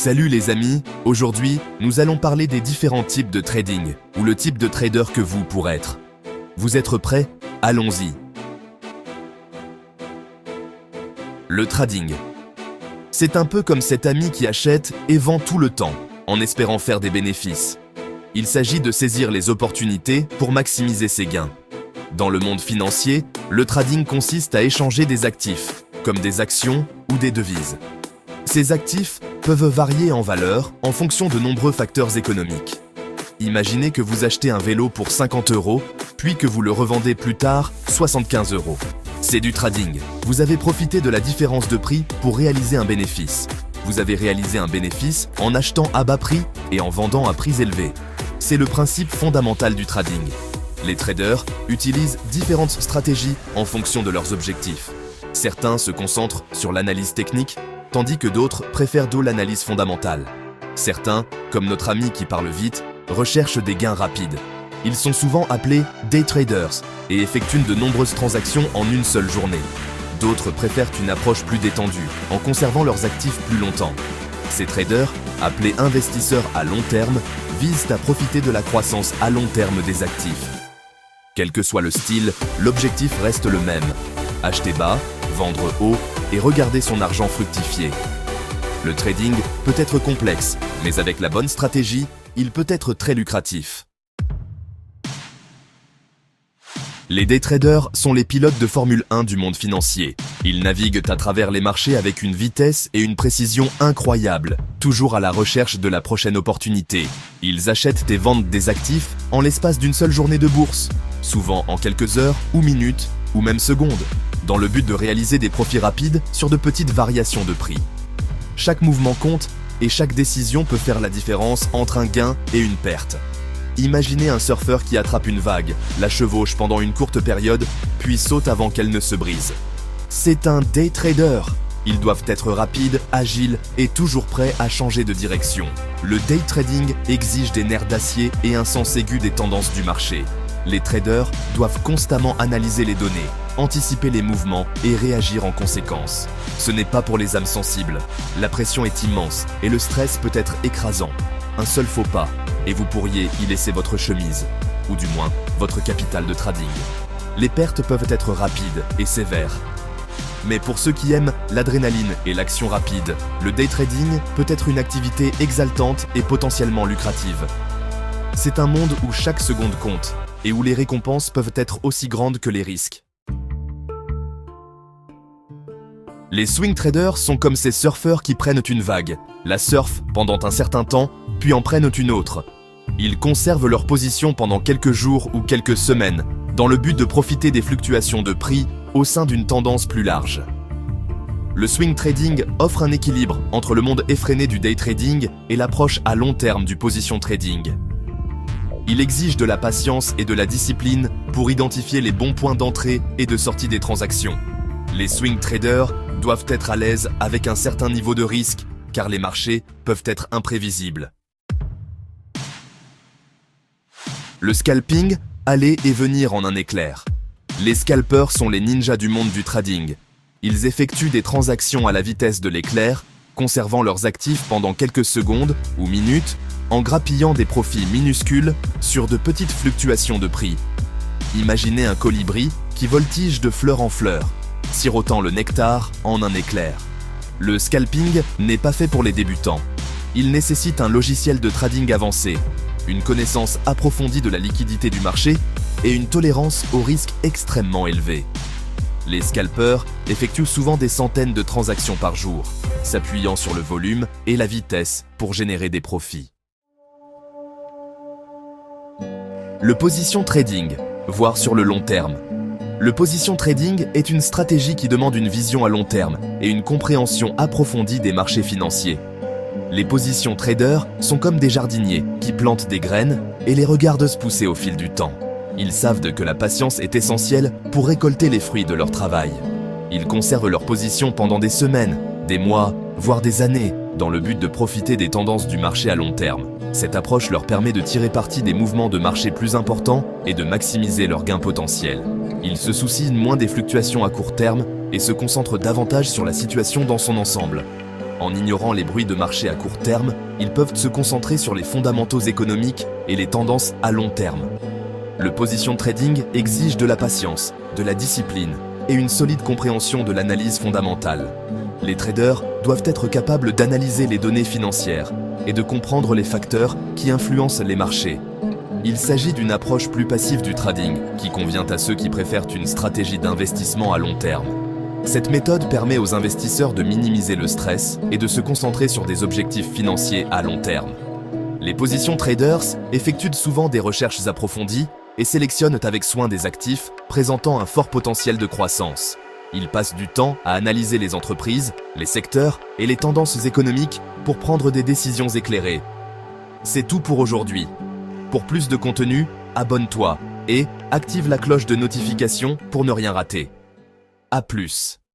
Salut les amis, aujourd'hui, nous allons parler des différents types de trading, ou le type de trader que vous pourrez être. Vous êtes prêts? Allons-y. Le trading. C'est un peu comme cet ami qui achète et vend tout le temps, en espérant faire des bénéfices. Il s'agit de saisir les opportunités pour maximiser ses gains. Dans le monde financier, le trading consiste à échanger des actifs, comme des actions ou des devises. Ces actifs peuvent varier en valeur en fonction de nombreux facteurs économiques. Imaginez que vous achetez un vélo pour 50 €, puis que vous le revendez plus tard 75 €. C'est du trading. Vous avez profité de la différence de prix pour réaliser un bénéfice. Vous avez réalisé un bénéfice en achetant à bas prix et en vendant à prix élevé. C'est le principe fondamental du trading. Les traders utilisent différentes stratégies en fonction de leurs objectifs. Certains se concentrent sur l'analyse technique, tandis que d'autres préfèrent l'analyse fondamentale. Certains, comme notre ami qui parle vite, recherchent des gains rapides. Ils sont souvent appelés day traders et effectuent de nombreuses transactions en une seule journée. D'autres préfèrent une approche plus détendue, en conservant leurs actifs plus longtemps. Ces traders, appelés investisseurs à long terme, visent à profiter de la croissance à long terme des actifs. Quel que soit le style, l'objectif reste le même. Acheter bas, vendre haut et regarder son argent fructifier. Le trading peut être complexe, mais avec la bonne stratégie, il peut être très lucratif. Les day traders sont les pilotes de Formule 1 du monde financier. Ils naviguent à travers les marchés avec une vitesse et une précision incroyables, toujours à la recherche de la prochaine opportunité. Ils achètent et vendent des actifs en l'espace d'une seule journée de bourse, souvent en quelques heures ou minutes ou même secondes, dans le but de réaliser des profits rapides sur de petites variations de prix. Chaque mouvement compte et chaque décision peut faire la différence entre un gain et une perte. Imaginez un surfeur qui attrape une vague, la chevauche pendant une courte période, puis saute avant qu'elle ne se brise. C'est un day trader. Ils doivent être rapides, agiles et toujours prêts à changer de direction. Le day trading exige des nerfs d'acier et un sens aigu des tendances du marché. Les traders doivent constamment analyser les données, anticiper les mouvements et réagir en conséquence. Ce n'est pas pour les âmes sensibles. La pression est immense et le stress peut être écrasant. Un seul faux pas, et vous pourriez y laisser votre chemise, ou du moins votre capital de trading. Les pertes peuvent être rapides et sévères. Mais pour ceux qui aiment l'adrénaline et l'action rapide, le day trading peut être une activité exaltante et potentiellement lucrative. C'est un monde où chaque seconde compte, et où les récompenses peuvent être aussi grandes que les risques. Les swing traders sont comme ces surfeurs qui prennent une vague, la surfent pendant un certain temps, puis en prennent une autre. Ils conservent leur position pendant quelques jours ou quelques semaines, dans le but de profiter des fluctuations de prix au sein d'une tendance plus large. Le swing trading offre un équilibre entre le monde effréné du day trading et l'approche à long terme du position trading. Il exige de la patience et de la discipline pour identifier les bons points d'entrée et de sortie des transactions. Les swing traders doivent être à l'aise avec un certain niveau de risque, car les marchés peuvent être imprévisibles. Le scalping, aller et venir en un éclair. Les scalpers sont les ninjas du monde du trading. Ils effectuent des transactions à la vitesse de l'éclair, conservant leurs actifs pendant quelques secondes ou minutes, en grappillant des profits minuscules sur de petites fluctuations de prix. Imaginez un colibri qui voltige de fleur en fleur, sirotant le nectar en un éclair. Le scalping n'est pas fait pour les débutants. Il nécessite un logiciel de trading avancé, une connaissance approfondie de la liquidité du marché et une tolérance au risque extrêmement élevée. Les scalpers effectuent souvent des centaines de transactions par jour, s'appuyant sur le volume et la vitesse pour générer des profits. Le position trading, voire sur le long terme. Le position trading est une stratégie qui demande une vision à long terme et une compréhension approfondie des marchés financiers. Les positions traders sont comme des jardiniers qui plantent des graines et les regardent se pousser au fil du temps. Ils savent que la patience est essentielle pour récolter les fruits de leur travail. Ils conservent leur position pendant des semaines, des mois, voire des années, dans le but de profiter des tendances du marché à long terme. Cette approche leur permet de tirer parti des mouvements de marché plus importants et de maximiser leurs gains potentiels. Ils se soucient moins des fluctuations à court terme et se concentrent davantage sur la situation dans son ensemble. En ignorant les bruits de marché à court terme, ils peuvent se concentrer sur les fondamentaux économiques et les tendances à long terme. Le position trading exige de la patience, de la discipline et une solide compréhension de l'analyse fondamentale. Les traders doivent être capables d'analyser les données financières et de comprendre les facteurs qui influencent les marchés. Il s'agit d'une approche plus passive du trading qui convient à ceux qui préfèrent une stratégie d'investissement à long terme. Cette méthode permet aux investisseurs de minimiser le stress et de se concentrer sur des objectifs financiers à long terme. Les positions traders effectuent souvent des recherches approfondies et sélectionnent avec soin des actifs présentant un fort potentiel de croissance. Ils passent du temps à analyser les entreprises, les secteurs et les tendances économiques pour prendre des décisions éclairées. C'est tout pour aujourd'hui. Pour plus de contenu, abonne-toi et active la cloche de notification pour ne rien rater. À plus.